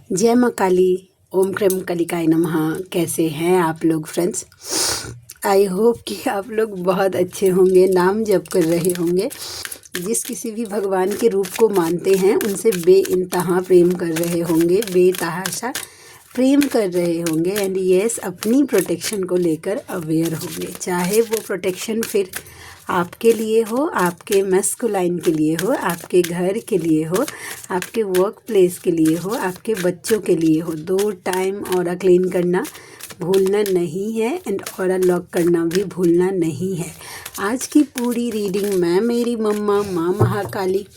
जय माँ काली। ओम क्रम कलिकाय नमः। कैसे हैं आप लोग फ्रेंड्स? आई होप कि आप लोग बहुत अच्छे होंगे, नाम जप कर रहे होंगे, जिस किसी भी भगवान के रूप को मानते हैं उनसे बेइंतहा प्रेम कर रहे होंगे, बेतहाशा प्रेम कर रहे होंगे एंड यस अपनी प्रोटेक्शन को लेकर अवेयर होंगे। चाहे वो प्रोटेक्शन फिर आपके लिए हो, आपके मस्कुलाइन के लिए हो, आपके घर के लिए हो, आपके वर्क प्लेस के लिए हो, आपके बच्चों के लिए हो। 2 टाइम ऑरा क्लीन करना भूलना नहीं है एंड ऑरा लॉक करना भी भूलना नहीं है। आज की पूरी रीडिंग मैं, मेरी मम्मा माँ महाकाली,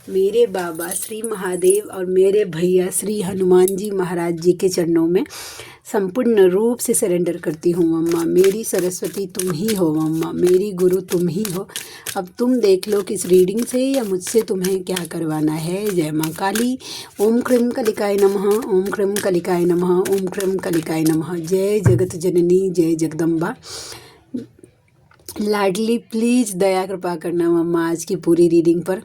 मेरे बाबा श्री महादेव और मेरे भैया श्री हनुमान जी महाराज जी के चरणों में संपूर्ण रूप से सरेंडर करती हूँ। मम्मा मेरी सरस्वती तुम ही हो, मम्मा मेरी गुरु तुम ही हो। अब तुम देख लो कि इस रीडिंग से या मुझसे तुम्हें क्या करवाना है। जय माँ काली। ओम क्रम कलिकाय नमः, ओम क्रम कलिकाय नमः, ओम क्रम कलिकाय नमः। जय जगत जननी, जय जगदम्बा। लाडली प्लीज़ दया कृपा करना मम्मा आज की पूरी रीडिंग पर।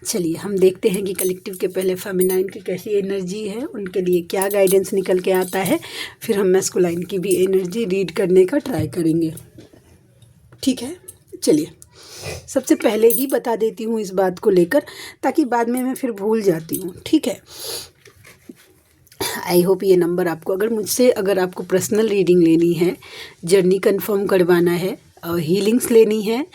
चलिए हम देखते हैं कि कलेक्टिव के पहले फेमिनाइन की कैसी एनर्जी है, उनके लिए क्या गाइडेंस निकल के आता है, फिर हम मैस्कुलाइन की भी एनर्जी रीड करने का ट्राई करेंगे। ठीक है, चलिए सबसे पहले ही बता देती हूँ इस बात को लेकर, ताकि बाद में मैं फिर भूल जाती हूँ। ठीक है, आई होप ये नंबर आपको, अगर आपको पर्सनल रीडिंग लेनी है, जर्नी कंफर्म करवाना है, हीलिंग्स लेनी है,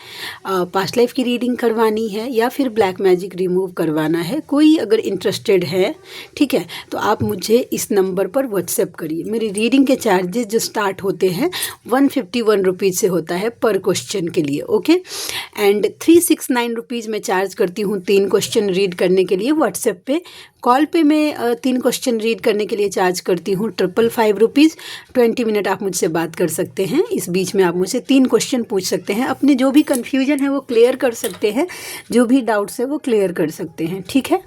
पास्ट लाइफ की रीडिंग करवानी है, या फिर ब्लैक मैजिक रिमूव करवाना है, कोई अगर इंटरेस्टेड है, ठीक है, तो आप मुझे इस नंबर पर व्हाट्सएप करिए। मेरी रीडिंग के चार्जेस जो स्टार्ट होते हैं 151 रुपीज़ से होता है पर क्वेश्चन के लिए। ओके, एंड 369 रुपीज़ मैं चार्ज करती हूँ 3 क्वेश्चन रीड करने के लिए व्हाट्सएप पे। कॉल पे मैं 3 क्वेश्चन रीड करने के लिए चार्ज करती हूँ 555 रुपीज़। 20 मिनट आप मुझसे बात कर सकते हैं। इस बीच में आप मुझसे 3 क्वेश्चन पूछ सकते हैं, अपने जो भी कन्फ्यूजन है वो क्लियर कर सकते हैं, जो भी डाउट्स है वो क्लियर कर सकते हैं। ठीक है,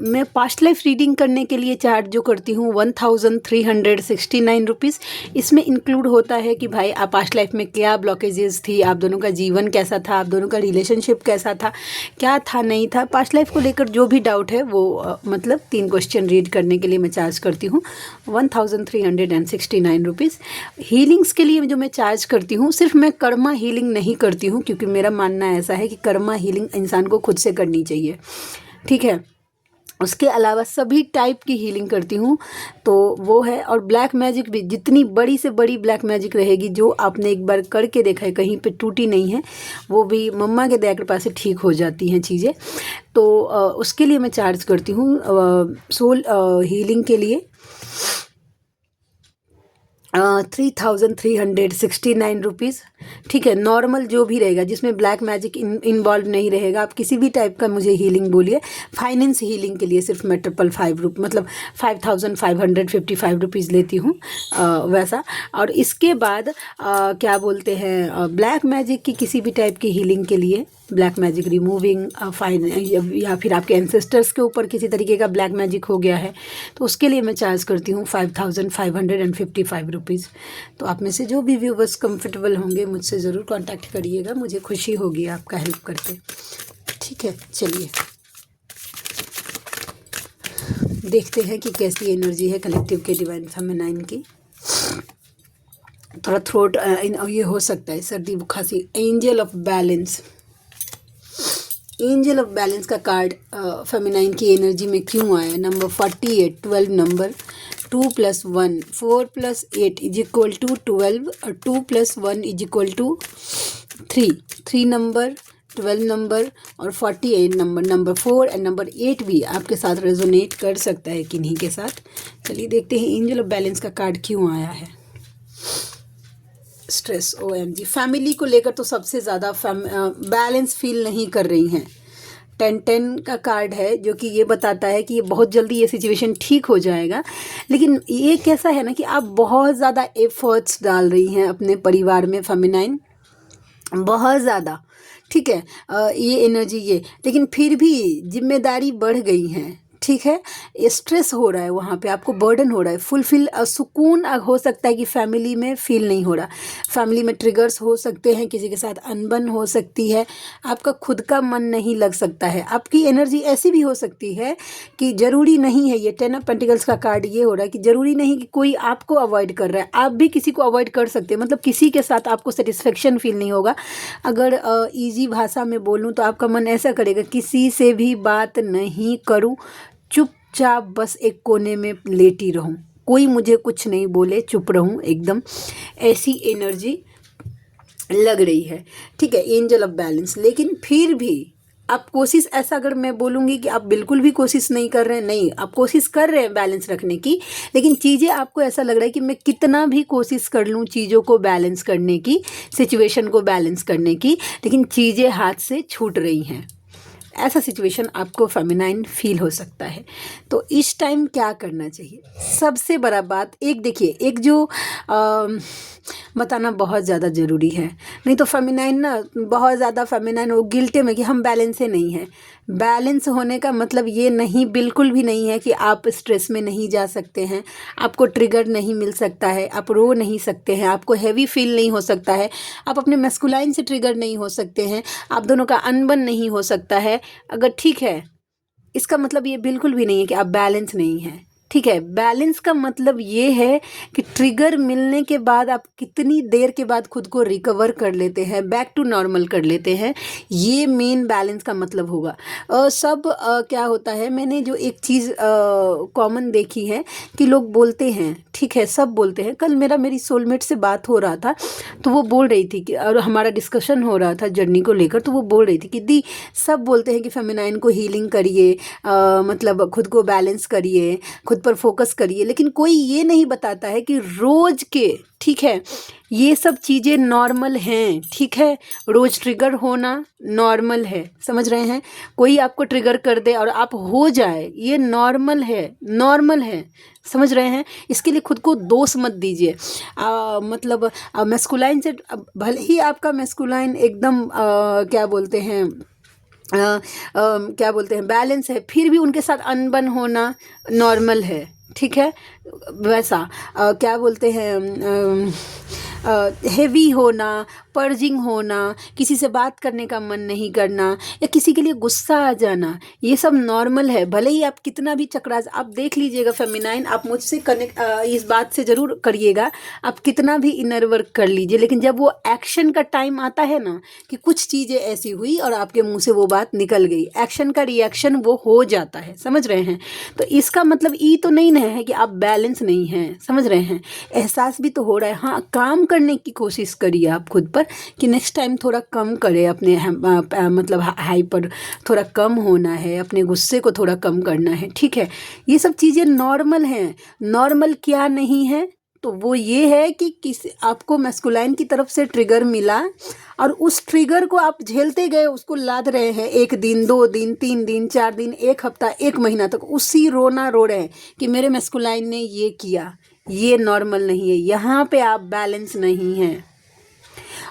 मैं पास्ट लाइफ रीडिंग करने के लिए चार्ज जो करती हूँ 1369 रुपीज़। इसमें इंक्लूड होता है कि भाई आप पास्ट लाइफ में क्या ब्लॉकेजेस थी, आप दोनों का जीवन कैसा था, आप दोनों का रिलेशनशिप कैसा था, क्या था नहीं था, पास्ट लाइफ को लेकर जो भी डाउट है वो मतलब 3 क्वेश्चन रीड करने के लिए मैं चार्ज करती हूँ 1369 रुपीज़। हीलिंग्स के लिए जो मैं चार्ज करती हूँ, सिर्फ मैं कर्मा हीलिंग नहीं करती हूँ, क्योंकि मेरा मानना ऐसा है कि कर्मा हीलिंग इंसान को खुद से करनी चाहिए। ठीक है, उसके अलावा सभी टाइप की हीलिंग करती हूँ, तो वो है। और ब्लैक मैजिक भी, जितनी बड़ी से बड़ी ब्लैक मैजिक रहेगी जो आपने एक बार करके देखा है, कहीं पे टूटी नहीं है, वो भी मम्मा के दया कृपा से ठीक हो जाती हैं चीज़ें। तो उसके लिए मैं चार्ज करती हूँ सोल हीलिंग के लिए 3369 रुपीज़। ठीक है, नॉर्मल जो भी रहेगा जिसमें ब्लैक मैजिक इन्वॉल्व नहीं रहेगा, आप किसी भी टाइप का मुझे हीलिंग बोलिए। फाइनेंस हीलिंग के लिए सिर्फ मैं 555 मतलब 5555 रुपीज़ लेती हूँ वैसा। और इसके बाद क्या बोलते हैं, ब्लैक मैजिक की किसी भी टाइप की हीलिंग के लिए, ब्लैक मैजिक रिमूविंग या फिर आपके एंसेस्टर्स के ऊपर किसी तरीके का ब्लैक मैजिक हो गया है, तो उसके लिए मैं चार्ज करती हूँ 5555 रुपीज़। तो आप में से जो भी व्यूवर्स कंफर्टेबल होंगे मुझसे ज़रूर कांटेक्ट करिएगा, मुझे खुशी होगी आपका हेल्प करके। ठीक है, चलिए देखते हैं कि कैसी एनर्जी है कलेक्टिव के डिवाइन फेमिनाइन की। थोड़ा थ्रोट ये हो सकता है, सर्दी खांसी। Angel of balance, angel of balance का कार्ड फेमिनाइन की एनर्जी में क्यों आया? नंबर 48, 12 नंबर, 2 + 1, 4 + 8 = 12 और 2 + 1 = 3। 3 नंबर, 12 नंबर और 48 नंबर, नंबर 4 एंड नंबर 8 भी आपके साथ रेजोनेट कर सकता है किन्हीं के साथ। चलिए देखते हैं एंजल ऑफ बैलेंस का कार्ड क्यों आया है। स्ट्रेस, OMG, फैमिली को लेकर तो सबसे ज़्यादा बैलेंस फील नहीं कर रही हैं। 10 का कार्ड है जो कि ये बताता है कि ये बहुत जल्दी ये सिचुएशन ठीक हो जाएगा, लेकिन ये कैसा है ना कि आप बहुत ज़्यादा एफर्ट्स डाल रही हैं अपने परिवार में फेमिनाइन, बहुत ज़्यादा। ठीक है, ये एनर्जी ये, लेकिन फिर भी जिम्मेदारी बढ़ गई हैं। ठीक है, स्ट्रेस हो रहा है, वहाँ पे आपको बर्डन हो रहा है, फुलफिल सुकून हो सकता है कि फैमिली में फील नहीं हो रहा, फैमिली में ट्रिगर्स हो सकते हैं, किसी के साथ अनबन हो सकती है, आपका खुद का मन नहीं लग सकता है, आपकी एनर्जी ऐसी भी हो सकती है कि ज़रूरी नहीं है, ये 10 ऑफ पेंटिकल्स का कार्ड ये हो रहा है कि ज़रूरी नहीं कि कोई आपको अवॉइड कर रहा है, आप भी किसी को अवॉइड कर सकते हैं, मतलब किसी के साथ आपको सेटिस्फेक्शन फील नहीं होगा। अगर ईजी भाषा में बोलूँ तो आपका मन ऐसा करेगा, किसी से भी बात नहीं करूँ, चुपचाप बस एक कोने में लेटी रहूं, कोई मुझे कुछ नहीं बोले, चुप रहूं एकदम, ऐसी एनर्जी लग रही है। ठीक है, एंजल ऑफ बैलेंस। लेकिन फिर भी आप कोशिश, ऐसा अगर मैं बोलूँगी कि आप बिल्कुल भी कोशिश नहीं कर रहे हैं, नहीं, आप कोशिश कर रहे हैं बैलेंस रखने की, लेकिन चीज़ें आपको ऐसा लग रहा है कि मैं कितना भी कोशिश कर लूँ चीज़ों को बैलेंस करने की, सिचुएशन को बैलेंस करने की, लेकिन चीज़ें हाथ से छूट रही हैं। ऐसा सिचुएशन आपको फेमिनाइन फील हो सकता है। तो इस टाइम क्या करना चाहिए? सबसे बड़ा बात, एक देखिए, एक जो बताना बहुत ज़्यादा ज़रूरी है, नहीं तो फेमिनाइन ना बहुत ज़्यादा फेमिनाइन वो गिल्टे में कि हम बैलेंस ही नहीं हैं। बैलेंस होने का मतलब ये नहीं, बिल्कुल भी नहीं है कि आप स्ट्रेस में नहीं जा सकते हैं, आपको ट्रिगर नहीं मिल सकता है, आप रो नहीं सकते हैं, आपको हैवी फील नहीं हो सकता है, आप अपने मैस्कुलाइन से ट्रिगर नहीं हो सकते हैं, आप दोनों का अनबन नहीं हो सकता है। अगर ठीक है, इसका मतलब ये बिल्कुल भी नहीं है कि आप बैलेंस नहीं हैं। ठीक है, बैलेंस का मतलब ये है कि ट्रिगर मिलने के बाद आप कितनी देर के बाद खुद को रिकवर कर लेते हैं, बैक टू नॉर्मल कर लेते हैं, ये मेन बैलेंस का मतलब होगा। क्या होता है, मैंने जो एक चीज़ कॉमन देखी है कि लोग बोलते हैं, ठीक है, सब बोलते हैं। कल मेरी सोलमेट से बात हो रहा था, तो वो बोल रही थी कि, और हमारा डिस्कशन हो रहा था जर्नी को लेकर, तो वो बोल रही थी कि दी, सब बोलते हैं कि फेमिनाइन को हीलिंग करिए, मतलब खुद को बैलेंस करिए, खुद पर फोकस करिए, लेकिन कोई ये नहीं बताता है कि रोज के, ठीक है, ये सब चीज़ें नॉर्मल हैं। ठीक है, रोज ट्रिगर होना नॉर्मल है, समझ रहे हैं? कोई आपको ट्रिगर कर दे और आप हो जाए, ये नॉर्मल है, नॉर्मल है, समझ रहे हैं? इसके लिए खुद को दोष मत दीजिए। मतलब मैस्कुलाइन से भले ही आपका मैस्कुलाइन एकदम क्या बोलते हैं, बैलेंस है, फिर भी उनके साथ अनबन होना नॉर्मल है। ठीक है, वैसा क्या बोलते हैं, हेवी होना, पर्जिंग होना, किसी से बात करने का मन नहीं करना, या किसी के लिए गुस्सा आ जाना, ये सब नॉर्मल है। भले ही आप कितना भी चक्रा, आप देख लीजिएगा फेमिनाइन, आप मुझसे कनेक्ट इस बात से ज़रूर करिएगा, आप कितना भी इनर वर्क कर लीजिए, लेकिन जब वो एक्शन का टाइम आता है ना, कि कुछ चीज़ें ऐसी हुई और आपके मुंह से वो बात निकल गई, एक्शन का रिएक्शन वो हो जाता है, समझ रहे हैं? तो इसका मतलब ये तो नहीं है कि आप बैलेंस नहीं हैं, समझ रहे हैं? एहसास भी तो हो रहा है। हाँ, काम करने की कोशिश करिए आप खुद पर कि नेक्स्ट टाइम थोड़ा कम करें, अपने मतलब हाइपर थोड़ा कम होना है, अपने गुस्से को थोड़ा कम करना है। ठीक है, ये सब चीज़ें नॉर्मल हैं। नॉर्मल क्या नहीं है, तो वो ये है कि आपको मैस्कुलाइन की तरफ से ट्रिगर मिला और उस ट्रिगर को आप झेलते गए, उसको लाद रहे हैं, 1 दिन, 2 दिन, 3 दिन, 4 दिन, 1 हफ्ता, 1 महीना तक उसी रोना रो रहे हैं कि मेरे मैस्कुलाइन ने ये किया। ये नॉर्मल नहीं है, यहाँ पे आप बैलेंस नहीं हैं।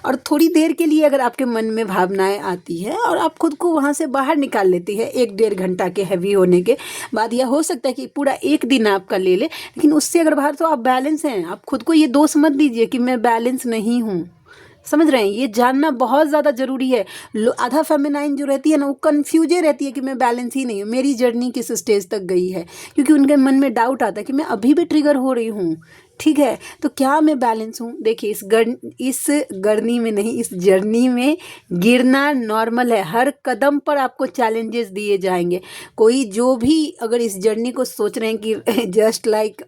और थोड़ी देर के लिए अगर आपके मन में भावनाएं आती है और आप खुद को वहाँ से बाहर निकाल लेती है, 1-1.5 घंटा के हैवी होने के बाद, यह हो सकता है कि पूरा 1 दिन आपका ले ले, लेकिन उससे अगर बाहर, तो आप बैलेंस हैं। आप खुद को ये दोष मत दीजिए कि मैं बैलेंस नहीं हूँ, समझ रहे हैं? ये जानना बहुत ज़्यादा ज़रूरी है। आधा फेमिनाइन जो रहती है ना, वो कन्फ्यूजे रहती है कि मैं बैलेंस ही नहीं हूँ। मेरी जर्नी किस स्टेज तक गई है, क्योंकि उनके मन में डाउट आता है कि मैं अभी भी ट्रिगर हो रही हूँ। ठीक है, तो क्या मैं बैलेंस हूँ? देखिए, इस गर्नी में नहीं, इस जर्नी में गिरना नॉर्मल है। हर कदम पर आपको चैलेंजेस दिए जाएंगे। कोई जो भी अगर इस जर्नी को सोच रहे हैं कि जस्ट लाइक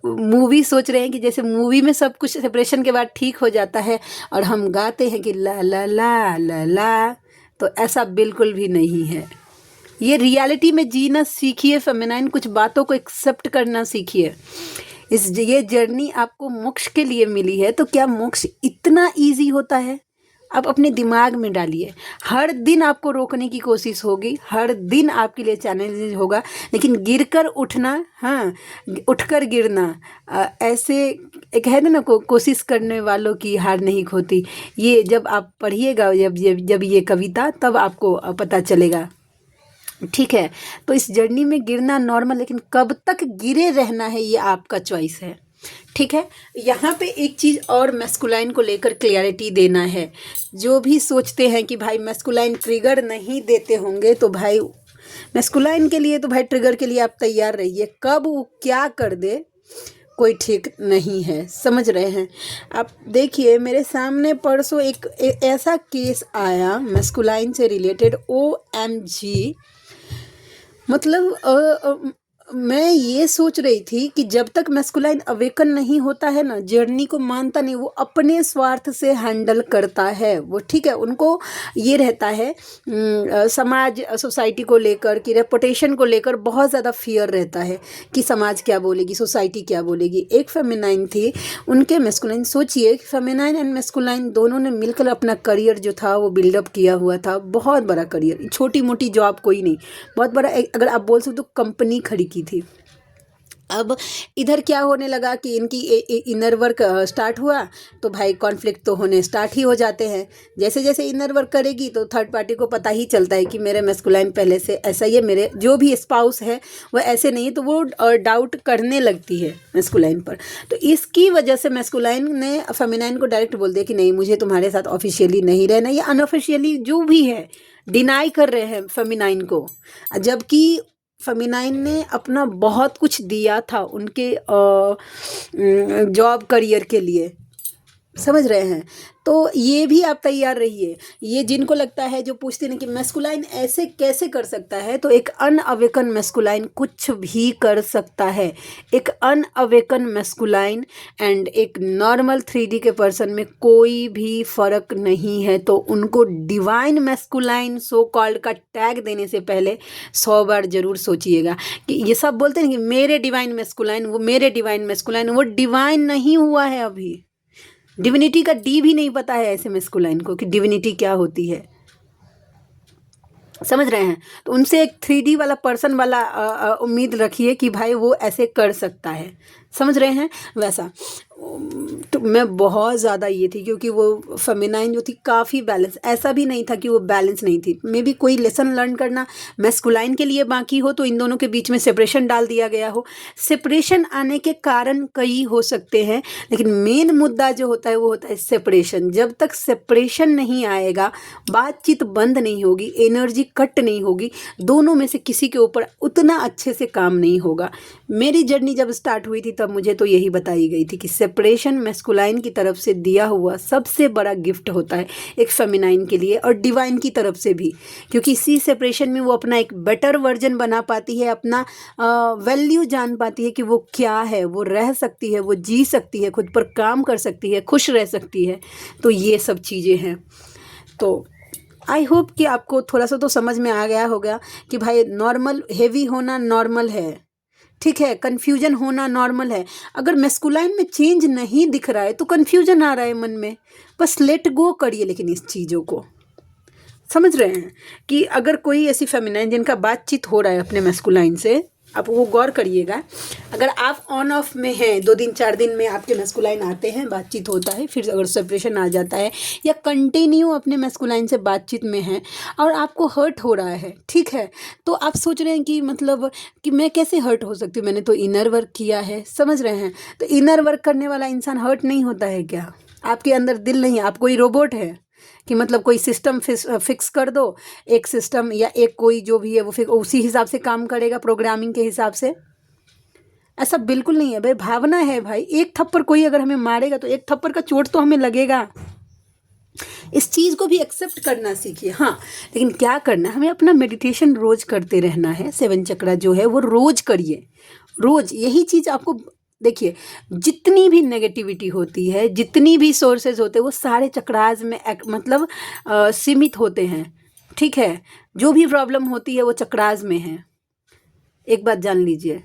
मूवी सोच रहे हैं कि जैसे मूवी में सब कुछ सेपरेशन के बाद ठीक हो जाता है और हम गाते हैं कि ला ला ला ला ला, तो ऐसा बिल्कुल भी नहीं है। ये रियलिटी में जीना सीखिए फेमिनाइन, कुछ बातों को एक्सेप्ट करना सीखिए। ये जर्नी आपको मोक्ष के लिए मिली है, तो क्या मोक्ष इतना इजी होता है? आप अपने दिमाग में डालिए। हर दिन आपको रोकने की कोशिश होगी, हर दिन आपके लिए चैलेंज होगा, लेकिन गिरकर उठना, हाँ, उठकर गिरना, ऐसे एक है ना, कोशिश करने वालों की हार नहीं होती। ये जब आप पढ़िएगा, जब ये कविता, तब आपको पता चलेगा। ठीक है। तो इस जर्नी में गिरना नॉर्मल, लेकिन कब तक गिरे रहना है ये आपका चॉइस है। ठीक है। यहाँ पे एक चीज़ और मैस्कुलाइन को लेकर क्लियरिटी देना है। जो भी सोचते हैं कि भाई मैस्कुलाइन ट्रिगर नहीं देते होंगे, तो भाई मैस्कुलाइन के लिए तो भाई ट्रिगर के लिए आप तैयार रहिए। कब वो क्या कर दे कोई ठीक नहीं है, समझ रहे हैं आप। देखिए मेरे सामने परसों एक ऐसा केस आया मैस्कुलाइन से रिलेटेड, OMG। मतलब मैं ये सोच रही थी कि जब तक मैस्कुलाइन अवेकन नहीं होता है ना, जर्नी को मानता नहीं, वो अपने स्वार्थ से हैंडल करता है वो। ठीक है, उनको ये रहता है समाज सोसाइटी को लेकर, कि रेपुटेशन को लेकर बहुत ज़्यादा फियर रहता है कि समाज क्या बोलेगी, सोसाइटी क्या बोलेगी। एक फेमिनाइन थी, उनके मैस्कुलाइन, सोचिए फेमिनाइन एंड मैस्कुलाइन दोनों ने मिलकर अपना करियर जो था वो बिल्डअप किया हुआ था। बहुत बड़ा करियर, छोटी मोटी जॉब कोई नहीं, बहुत बड़ा, अगर आप बोल सकते तो कंपनी खड़ी की थी। अब इधर क्या होने लगा कि इनकी इनर वर्क स्टार्ट हुआ, तो भाई कॉन्फ्लिक्ट तो होने स्टार्ट ही हो जाते हैं। जैसे जैसे इनर वर्क करेगी तो थर्ड पार्टी को पता ही चलता है कि मेरे मैस्कुलाइन पहले से ऐसा ही है, मेरे जो भी स्पाउस है वो ऐसे नहीं है, तो वो डाउट करने लगती है मैस्कुलाइन पर। तो इसकी वजह से मैस्कुलाइन ने फेमिनाइन को डायरेक्ट बोल दिया कि नहीं, मुझे तुम्हारे साथ ऑफिशियली नहीं रहना, या अनऑफिशियली जो भी है डिनाई कर रहे हैं फेमिनाइन को। जबकि फेमिनाइन ने अपना बहुत कुछ दिया था उनके जॉब करियर के लिए, समझ रहे हैं। तो ये भी आप तैयार रहिए। ये जिनको लगता है, जो पूछते हैं कि मैस्कुलाइन ऐसे कैसे कर सकता है, तो एक अनअवेकन मैस्कुलाइन कुछ भी कर सकता है। एक अनअवेकन मैस्कुलाइन एंड एक नॉर्मल 3D के पर्सन में कोई भी फर्क नहीं है। तो उनको डिवाइन मैस्कुलाइन सो कॉल्ड का टैग देने से पहले 100 बार जरूर सोचिएगा। कि ये सब बोलते हैं कि मेरे डिवाइन मैस्कुलाइन, वो मेरे डिवाइन मैस्कुलाइन, वो डिवाइन नहीं हुआ है अभी। डिविनिटी का डी भी नहीं पता है ऐसे मैस्कुलाइन को कि डिविनिटी क्या होती है, समझ रहे हैं। तो उनसे एक 3D वाला पर्सन वाला उम्मीद रखिए कि भाई वो ऐसे कर सकता है, समझ रहे हैं वैसा। तो मैं बहुत ज़्यादा ये थी, क्योंकि वो फेमिनाइन जो थी काफ़ी बैलेंस, ऐसा भी नहीं था कि वो बैलेंस नहीं थी। मे बी कोई लेसन लर्न करना मैस्कुलाइन के लिए बाकी हो, तो इन दोनों के बीच में सेपरेशन डाल दिया गया हो। सेपरेशन आने के कारण कई हो सकते हैं, लेकिन मेन मुद्दा जो होता है वो होता है सेपरेशन। जब तक सेपरेशन नहीं आएगा, बातचीत बंद नहीं होगी, एनर्जी कट नहीं होगी, दोनों में से किसी के ऊपर उतना अच्छे से काम नहीं होगा। मेरी जर्नी जब स्टार्ट हुई थी तब मुझे तो यही बताई गई थी कि सेपरेशन मैस्कुलाइन की तरफ से दिया हुआ सबसे बड़ा गिफ्ट होता है एक फेमिनाइन के लिए, और डिवाइन की तरफ से भी। क्योंकि इसी सेपरेशन में वो अपना एक बेटर वर्जन बना पाती है, अपना वैल्यू जान पाती है कि वो क्या है, वो रह सकती है, वो जी सकती है, खुद पर काम कर सकती है, खुश रह सकती है। तो ये सब चीज़ें हैं। तो आई होप कि आपको थोड़ा सा तो समझ में आ गया होगा कि भाई नॉर्मल हेवी होना नॉर्मल है, ठीक है, कन्फ्यूजन होना नॉर्मल है। अगर मैस्कुलाइन में चेंज नहीं दिख रहा है तो कन्फ्यूजन आ रहा है मन में, बस लेट गो करिए। लेकिन इस चीज़ों को समझ रहे हैं कि अगर कोई ऐसी फेमिनाइन जिनका बातचीत हो रहा है अपने मैस्कुलाइन से, आप वो गौर करिएगा। अगर आप ऑन ऑफ में हैं, 2 दिन 4 दिन में आपके मैस्कुलाइन आते हैं, बातचीत होता है, फिर अगर सेपरेशन आ जाता है, या कंटिन्यू अपने मैस्कुलाइन से बातचीत में हैं और आपको हर्ट हो रहा है, ठीक है, तो आप सोच रहे हैं कि मतलब कि मैं कैसे हर्ट हो सकती हूँ, मैंने तो इनर वर्क किया है, समझ रहे हैं। तो इनर वर्क करने वाला इंसान हर्ट नहीं होता है क्या? आपके अंदर दिल नहीं है, आप कोई रोबोट है कि मतलब कोई सिस्टम फिक्स कर दो, एक सिस्टम या एक कोई जो भी है वो उसी हिसाब से काम करेगा, प्रोग्रामिंग के हिसाब से? ऐसा बिल्कुल नहीं है भाई, भावना है भाई। एक थप्पड़ कोई अगर हमें मारेगा तो एक थप्पड़ का चोट तो हमें लगेगा। इस चीज़ को भी एक्सेप्ट करना सीखिए। हाँ, लेकिन क्या करना है, हमें अपना मेडिटेशन रोज करते रहना है। 7 चक्रा जो है वो रोज करिए, रोज। यही चीज़ आपको, देखिए, जितनी भी नेगेटिविटी होती है, जितनी भी सोर्सेज होते हैं, वो सारे चक्रास में मतलब सीमित होते हैं, ठीक है। जो भी प्रॉब्लम होती है वो चक्रास में है, एक बात जान लीजिए।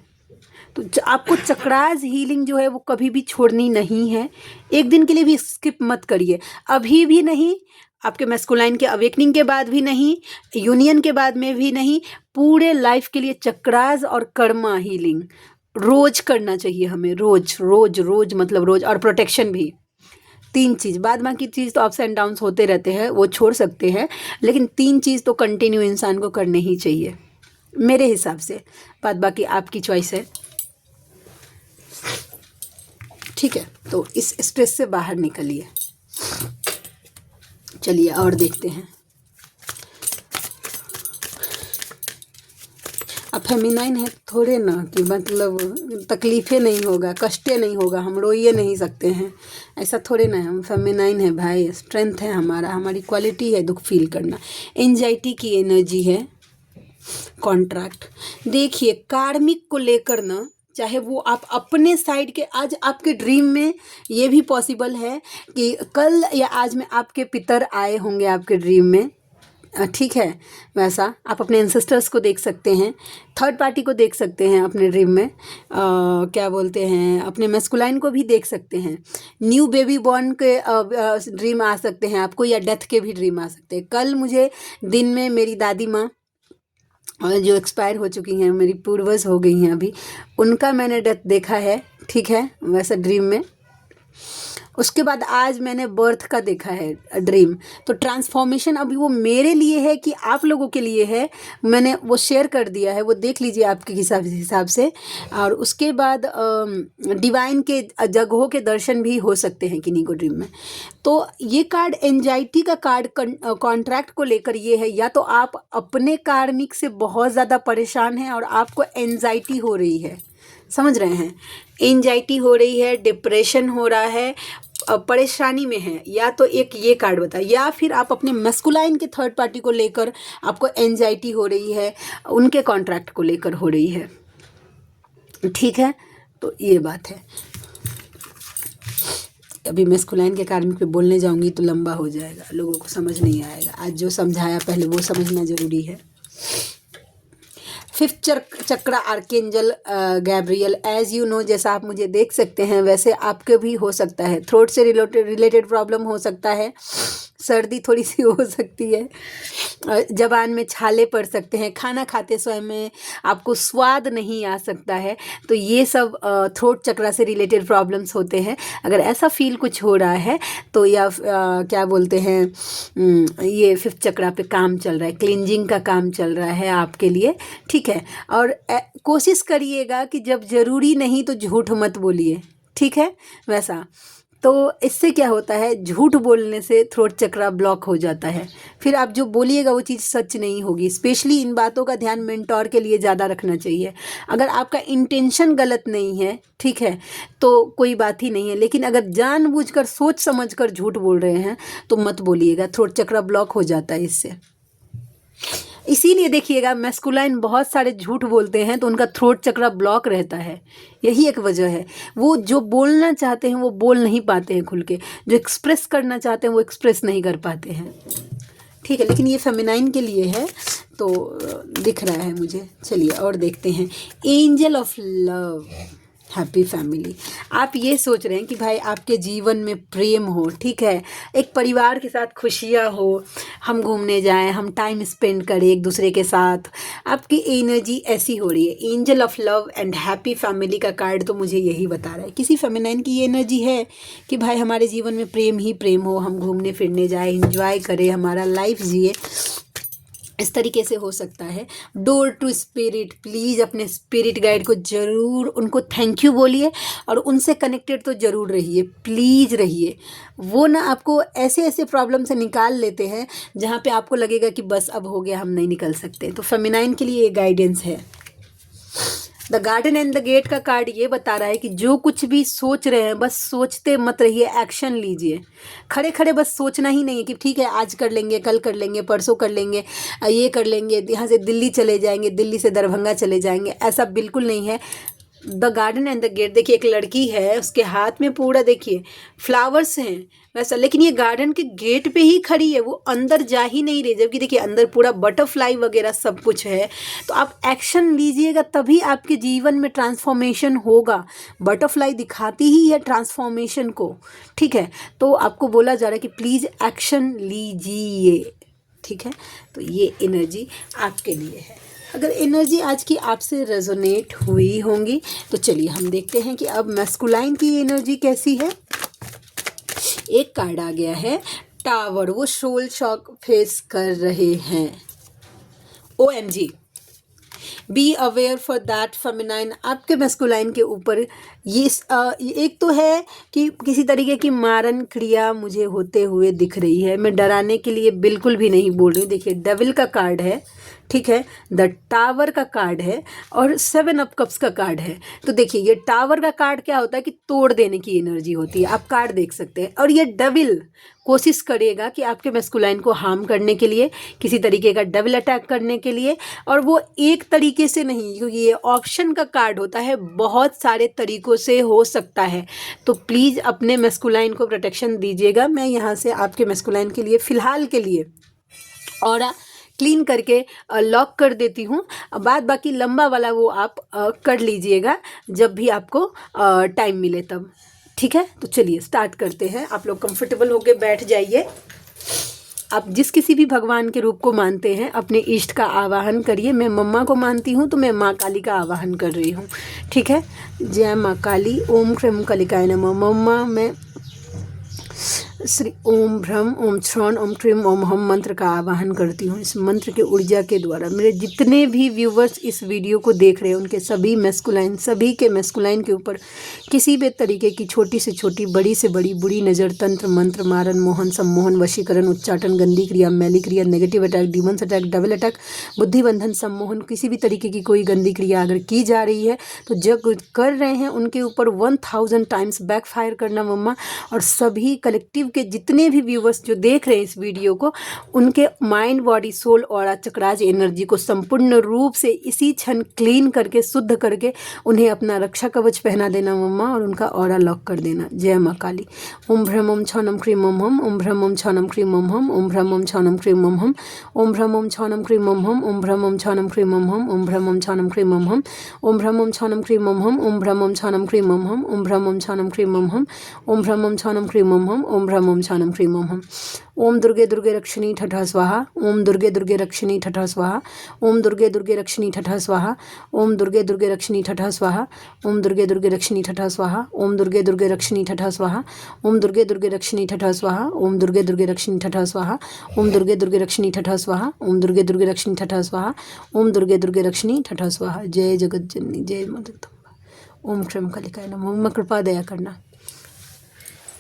तो आपको चक्रास हीलिंग जो है वो कभी भी छोड़नी नहीं है, एक दिन के लिए भी स्किप मत करिए। अभी भी नहीं, आपके मैस्कुलाइन के अवेकनिंग के बाद भी नहीं, यूनियन के बाद में भी नहीं, पूरे लाइफ के लिए चक्रास और कर्मा हीलिंग रोज करना चाहिए हमें, रोज रोज रोज, मतलब रोज। और प्रोटेक्शन भी, 3 चीज़। बाद बाकी चीज़ तो अप्स एंड डाउन्स होते रहते हैं, वो छोड़ सकते हैं, लेकिन 3 चीज़ तो कंटिन्यू इंसान को करने ही चाहिए। मेरे हिसाब से। बात बाकी आपकी चॉइस है, ठीक है। तो इस स्ट्रेस से बाहर निकलिए। चलिए और देखते हैं। अब फेमिनाइन है थोड़े ना कि मतलब तकलीफ़ें नहीं होगा, कष्टें नहीं होगा, हम रोइए नहीं सकते हैं, ऐसा थोड़े ना है। हम फेमिनाइन है भाई, स्ट्रेंथ है हमारा, हमारी क्वालिटी है दुख फील करना। एंजाइटी की एनर्जी है कॉन्ट्रैक्ट। देखिए कार्मिक को लेकर ना, चाहे वो आप अपने साइड के, आज आपके ड्रीम में ये भी पॉसिबल है कि कल या आज में आपके पितर आए होंगे आपके ड्रीम में, ठीक है। वैसा आप अपने एंसेस्टर्स को देख सकते हैं, थर्ड पार्टी को देख सकते हैं अपने ड्रीम में, क्या बोलते हैं, अपने मैस्कुलाइन को भी देख सकते हैं। न्यू बेबी बॉर्न के ड्रीम आ सकते हैं आपको, या डेथ के भी ड्रीम आ सकते हैं। कल मुझे दिन में मेरी दादी माँ जो एक्सपायर हो चुकी हैं, मेरी पूर्वज हो गई हैं अभी, उनका मैंने डेथ देखा है, ठीक है, वैसा ड्रीम में। उसके बाद आज मैंने बर्थ का देखा है ड्रीम। तो ट्रांसफॉर्मेशन अभी वो मेरे लिए है कि आप लोगों के लिए है, मैंने वो शेयर कर दिया है, वो देख लीजिए आपके हिसाब से। और उसके बाद डिवाइन के जगहों के दर्शन भी हो सकते हैं किन्हीं को ड्रीम में। तो ये कार्ड एंजाइटी का कार्ड कॉन्ट्रैक्ट को लेकर ये है, या तो आप अपने कार्मिक से बहुत ज़्यादा परेशान हैं और आपको एंजाइटी हो रही है, समझ रहे हैं, एंजाइटी हो रही है, डिप्रेशन हो रहा है, परेशानी में है, या तो एक ये कार्ड बता, या फिर आप अपने मस्कुलाइन के थर्ड पार्टी को लेकर आपको एंजाइटी हो रही है, उनके कॉन्ट्रैक्ट को लेकर हो रही है, ठीक है। तो ये बात है। अभी मस्कुलाइन के कार्मिक पे बोलने जाऊंगी तो लंबा हो जाएगा, लोगों को समझ नहीं आएगा। आज जो समझाया पहले वो समझना ज़रूरी है। फिफ्थ चक्र archangel Gabriel, as you know, जैसा आप मुझे देख सकते हैं वैसे आपके भी हो सकता है, थ्रोट से रिलेटेड प्रॉब्लम हो सकता है, सर्दी थोड़ी सी हो सकती है, जबान में छाले पड़ सकते हैं, खाना खाते समय में आपको स्वाद नहीं आ सकता है। तो ये सब थ्रोट चक्र से रिलेटेड प्रॉब्लम्स होते हैं। अगर ऐसा फील कुछ हो रहा है तो, या क्या बोलते हैं, ये फिफ्थ चक्र पे काम चल रहा है, क्लींजिंग का काम चल रहा है आपके लिए, ठीक है। और कोशिश करिएगा कि जब ज़रूरी नहीं तो झूठ मत बोलिए, ठीक है। वैसा तो इससे क्या होता है, झूठ बोलने से थ्रोट चक्र ब्लॉक हो जाता है, फिर आप जो बोलिएगा वो चीज़ सच नहीं होगी। स्पेशली इन बातों का ध्यान मेंटोर के लिए ज़्यादा रखना चाहिए। अगर आपका इंटेंशन गलत नहीं है, ठीक है, तो कोई बात ही नहीं है, लेकिन अगर जानबूझकर सोच समझकर झूठ बोल रहे हैं तो मत बोलिएगा, थ्रोट चक्र ब्लॉक हो जाता है इससे। इसीलिए देखिएगा मैस्कुलाइन बहुत सारे झूठ बोलते हैं तो उनका थ्रोट चक्र ब्लॉक रहता है, यही एक वजह है। वो जो बोलना चाहते हैं वो बोल नहीं पाते हैं खुल के, जो एक्सप्रेस करना चाहते हैं वो एक्सप्रेस नहीं कर पाते हैं, ठीक है। लेकिन ये फेमिनाइन के लिए है तो दिख रहा है मुझे। चलिए और देखते हैं। Angel of love, happy family. आप ये सोच रहे हैं कि भाई आपके जीवन में प्रेम हो, ठीक है, एक परिवार के साथ खुशियाँ हो, हम घूमने जाएं, हम टाइम स्पेंड करें एक दूसरे के साथ। आपकी एनर्जी ऐसी हो रही है। Angel of love and happy family का कार्ड तो मुझे यही बता रहा है। किसी फेमिनाइन की ये एनर्जी है कि भाई हमारे जीवन में प्रेम ही प्रेम हो, हम घूमने फिरने जाए, इंजॉय करें, हमारा लाइफ जिए, इस तरीके से हो सकता है। डोर टू स्पिरिट, प्लीज़ अपने स्पिरिट गाइड को ज़रूर, उनको थैंक यू बोलिए और उनसे कनेक्टेड तो ज़रूर रहिए, प्लीज़ रहिए। वो ना आपको ऐसे ऐसे प्रॉब्लम से निकाल लेते हैं जहाँ पे आपको लगेगा कि बस अब हो गया, हम नहीं निकल सकते। तो फेमिनाइन के लिए ये गाइडेंस है। The garden and the gate का कार्ड ये बता रहा है कि जो कुछ भी सोच रहे हैं बस सोचते मत रहिए, एक्शन लीजिए। खड़े खड़े बस सोचना ही नहीं है कि ठीक है आज कर लेंगे, कल कर लेंगे, परसों कर लेंगे, ये कर लेंगे, यहाँ से दिल्ली चले जाएंगे, दिल्ली से दरभंगा चले जाएंगे, ऐसा बिल्कुल नहीं है। The garden and the gate, देखिए एक लड़की है, उसके हाथ में पूरा देखिए फ्लावर्स हैं वैसा, लेकिन ये गार्डन के गेट पे ही खड़ी है, वो अंदर जा ही नहीं रही, जबकि देखिए अंदर पूरा बटरफ्लाई वगैरह सब कुछ है। तो आप एक्शन लीजिएगा तभी आपके जीवन में ट्रांसफॉर्मेशन होगा। बटरफ्लाई दिखाती ही है ट्रांसफॉर्मेशन को, ठीक है। तो आपको बोला जा रहा है कि प्लीज़ एक्शन लीजिए, ठीक है। तो ये एनर्जी आपके लिए है। अगर एनर्जी आज की आपसे रेजोनेट हुई होंगी तो चलिए हम देखते हैं कि अब मैस्कुलाइन की एनर्जी कैसी है। एक कार्ड आ गया है टावर, वो सोल शॉक फेस कर रहे हैं। OMG, be aware for that feminine. आपके मैस्कुलाइन के ऊपर ये एक तो है कि किसी तरीके की मारन क्रिया मुझे होते हुए दिख रही है। मैं डराने के लिए बिल्कुल भी नहीं बोल रही हूँ। देखिए डेविल का कार्ड है, ठीक है, द टावर का कार्ड है और 7 ऑफ कप्स का कार्ड है। तो देखिए ये टावर का कार्ड क्या होता है कि तोड़ देने की एनर्जी होती है, आप कार्ड देख सकते हैं। और ये डेविल कोशिश करेगा कि आपके मैस्कुलाइन को हार्म करने के लिए, किसी तरीके का डेविल अटैक करने के लिए, और वो एक तरीके से नहीं, क्योंकि ये ऑप्शन का कार्ड होता है, बहुत सारे तरीकों से हो सकता है। तो प्लीज़ अपने मैस्कुलाइन को प्रोटेक्शन दीजिएगा। मैं यहाँ से आपके मैस्कुलाइन के लिए फ़िलहाल के लिए और क्लीन करके लॉक कर देती हूँ। बाद बाकी लंबा वाला वो आप कर लीजिएगा जब भी आपको टाइम मिले तब, ठीक है। तो चलिए स्टार्ट करते हैं। आप लोग कंफर्टेबल होके बैठ जाइए। आप जिस किसी भी भगवान के रूप को मानते हैं अपने इष्ट का आवाहन करिए। मैं मम्मा को मानती हूँ तो मैं माँ काली का आवाहन कर रही हूँ, ठीक है। जय माँ काली, ओम क्रम कलिकाय नमः। मम्मा मैं श्री ओम भ्रम ओम क्षण ओम क्रीम ओम हम मंत्र का आवाहन करती हूँ। इस मंत्र के ऊर्जा के द्वारा मेरे जितने भी व्यूवर्स इस वीडियो को देख रहे हैं उनके सभी मैस्कुलाइन, सभी के मैस्कुलाइन के ऊपर किसी भी तरीके की छोटी से छोटी, बड़ी से बड़ी बुरी नज़र, तंत्र मंत्र, मारन, मोहन, सम्मोहन, वशीकरण, उच्चाटन, गंदी क्रिया, मैली क्रिया, negative attack, demons attack, double attack, बुद्धिबंधन, सम्मोहन, किसी भी तरीके की कोई गंदी क्रिया अगर की जा रही है तो जब कर रहे हैं उनके ऊपर 1000 टाइम्स बैकफायर करना मम्मा। और सभी कलेक्टिव के जितने भी व्यूवर्स जो देख रहे हैं इस वीडियो को, उनके माइंड, बॉडी, सोल और चक्राज एनर्जी को संपूर्ण रूप से इसी क्षण क्लीन करके, शुद्ध करके उन्हें अपना रक्षा कवच पहना देना मम्मा और उनका ऑरा लॉक कर देना। जय माँ काली। ओम भ्रम ओम छौनम क्रीम ओम हम, ओम भ्रम ओम छौनम क्रीम ओम हम, ओम भ्रम ओम छौनम क्रीम ओम हम, ओम भ्रम ओम छौनम क्रीम ओम हम, ओम भ्रम ओम छौनम क्रीम ओम हम, ओम भ्रम ओम छौनम क्रीम ओम हम, ओम भ्रम ओम छौनम क्रीम ओम हम, ओम भ्रम ओम छौनम क्रीम ओम हम, ओम भ्रम ओम छौनम क्रीम ओम हम, ओम भ्रम ओम छौनम क्रीम ओम हम, ओम भ्रम ओम छौनम क्रीम ओम हम। ओम दुर्गे दुर्गे रक्षिणी ठठा स्वाहा, ओम दुर्गे दुर्गे रक्षिणी ठठा स्वाहा, ओम दुर्गे दुर्गे रक्षिणी ठठा स्वाहा, ओम दुर्गे दुर्गे रक्षिणी ठठा स्वाहा, ओम दुर्गे दुर्गे रक्षिणी ठठा स्वाहा, ओम दुर्गे दुर्गे रक्षिणी ठठा स्वाहा, ओम दुर्गे दुर्गे रक्षिणी ठठा स्वाहा, ओम दुर्गे दुर्गे रक्षिणी ठठा स्वाहा, ओम दुर्गे दुर्गे रक्षिणी ठठा स्वाहा, ओम दुर्गे दुर्गे रक्षिणी ठठा स्वाहा, ओम दुर्गे दुर्गे रक्षिणी ठठा स्वाहा। जय जगत जननी, जय मां जगदम्बा। ओम क्षम कलिकाय नमः। मम्मा कृपा दया करना।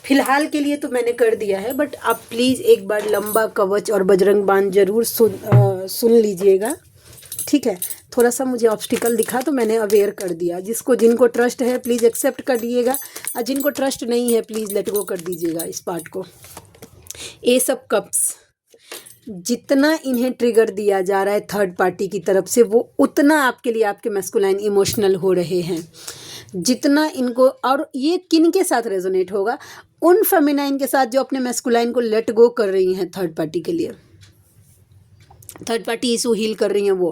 फिलहाल के लिए तो मैंने कर दिया है, बट आप प्लीज़ एक बार लंबा कवच और बजरंग बाण जरूर सुन लीजिएगा, ठीक है। थोड़ा सा मुझे ऑब्स्टिकल दिखा तो मैंने अवेयर कर दिया। जिनको ट्रस्ट है प्लीज़ एक्सेप्ट कर दिएगा, और जिनको ट्रस्ट नहीं है प्लीज़ लेट गो कर दीजिएगा इस पार्ट को। एस ऑफ कप्स, जितना इन्हें ट्रिगर दिया जा रहा है थर्ड पार्टी की तरफ से, वो उतना आपके लिए आपके मैस्कुलाइन इमोशनल हो रहे हैं। जितना इनको, और ये किन के साथ रेजोनेट होगा, उन फेमिनाइन के साथ जो अपने मैस्कुलाइन को लेट गो कर रही हैं थर्ड पार्टी के लिए, थर्ड पार्टी इशू हील कर रही हैं वो।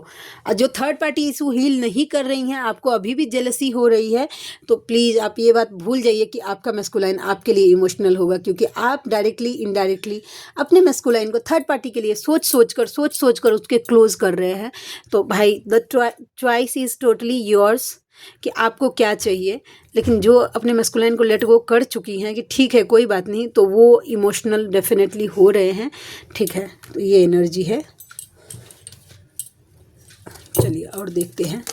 और जो थर्ड पार्टी इशू हील नहीं कर रही हैं, आपको अभी भी जेलसी हो रही है, तो प्लीज़ आप ये बात भूल जाइए कि आपका मैस्कुलाइन आपके लिए इमोशनल होगा, क्योंकि आप डायरेक्टली इनडायरेक्टली अपने मैस्कुलाइन को थर्ड पार्टी के लिए सोच सोच कर उसके क्लोज कर रहे हैं। तो भाई the choice is totally yours कि आपको क्या चाहिए। लेकिन जो अपने मैस्कुलाइन को लेट गो कर चुकी हैं कि ठीक है कोई बात नहीं, तो वो इमोशनल डेफिनेटली हो रहे हैं, ठीक है। तो ये एनर्जी है। चलिए और देखते हैं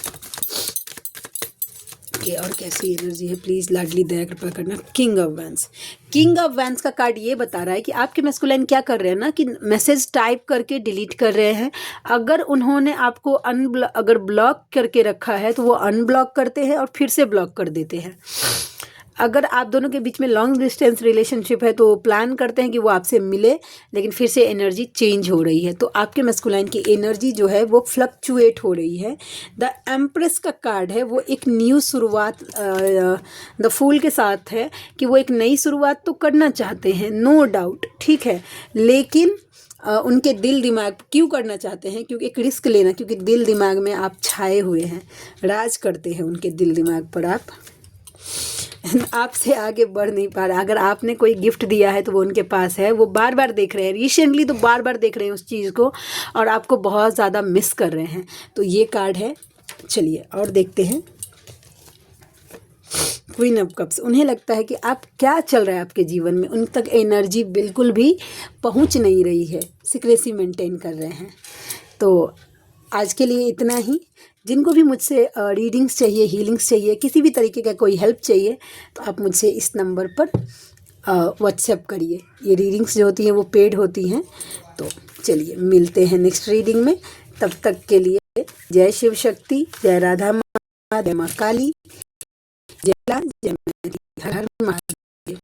कि और कैसी एनर्जी है। प्लीज़ लाडली दया कृपा करना। King of vents, king of vents का कार्ड ये बता रहा है कि आपके मैस्कुलाइन क्या कर रहे हैं ना, कि मैसेज टाइप करके डिलीट कर रहे हैं। अगर उन्होंने आपको अगर ब्लॉक करके रखा है तो वो अनब्लॉक करते हैं और फिर से ब्लॉक कर देते हैं। अगर आप दोनों के बीच में लॉन्ग डिस्टेंस रिलेशनशिप है तो वो प्लान करते हैं कि वो आपसे मिले, लेकिन फिर से एनर्जी चेंज हो रही है। तो आपके मैस्कुलाइन की एनर्जी जो है वो फ्लक्चुएट हो रही है। द एम्प्रेस का कार्ड है, वो एक न्यू शुरुआत द फूल के साथ है कि वो एक नई शुरुआत तो करना चाहते हैं, नो डाउट, ठीक है। लेकिन उनके दिल दिमाग क्यों करना चाहते हैं, क्योंकि एक रिस्क लेना, क्योंकि दिल दिमाग में आप छाए हुए हैं, राज करते हैं उनके दिल दिमाग पर आप। आपसे आगे बढ़ नहीं पा रहा। अगर आपने कोई गिफ्ट दिया है तो वो उनके पास है, वो बार बार देख रहे हैं, रिसेंटली तो बार बार देख रहे हैं उस चीज़ को, और आपको बहुत ज़्यादा मिस कर रहे हैं। तो ये कार्ड है। चलिए और देखते हैं। क्वीन ऑफ कप्स, उन्हें लगता है कि आप क्या चल रहा है आपके जीवन में, उन तक एनर्जी बिल्कुल भी पहुंच नहीं रही है, सीक्रेसी मेंटेन कर रहे हैं। तो आज के लिए इतना ही। जिनको भी मुझसे रीडिंग्स चाहिए, हीलिंग्स चाहिए, किसी भी तरीके का कोई हेल्प चाहिए, तो आप मुझसे इस नंबर पर व्हाट्सएप करिए। ये रीडिंग्स जो होती हैं वो पेड होती हैं। तो चलिए मिलते हैं नेक्स्ट रीडिंग में। तब तक के लिए जय शिव शक्ति, जय राधा माँ, जय माँ काली, जय लाल, जय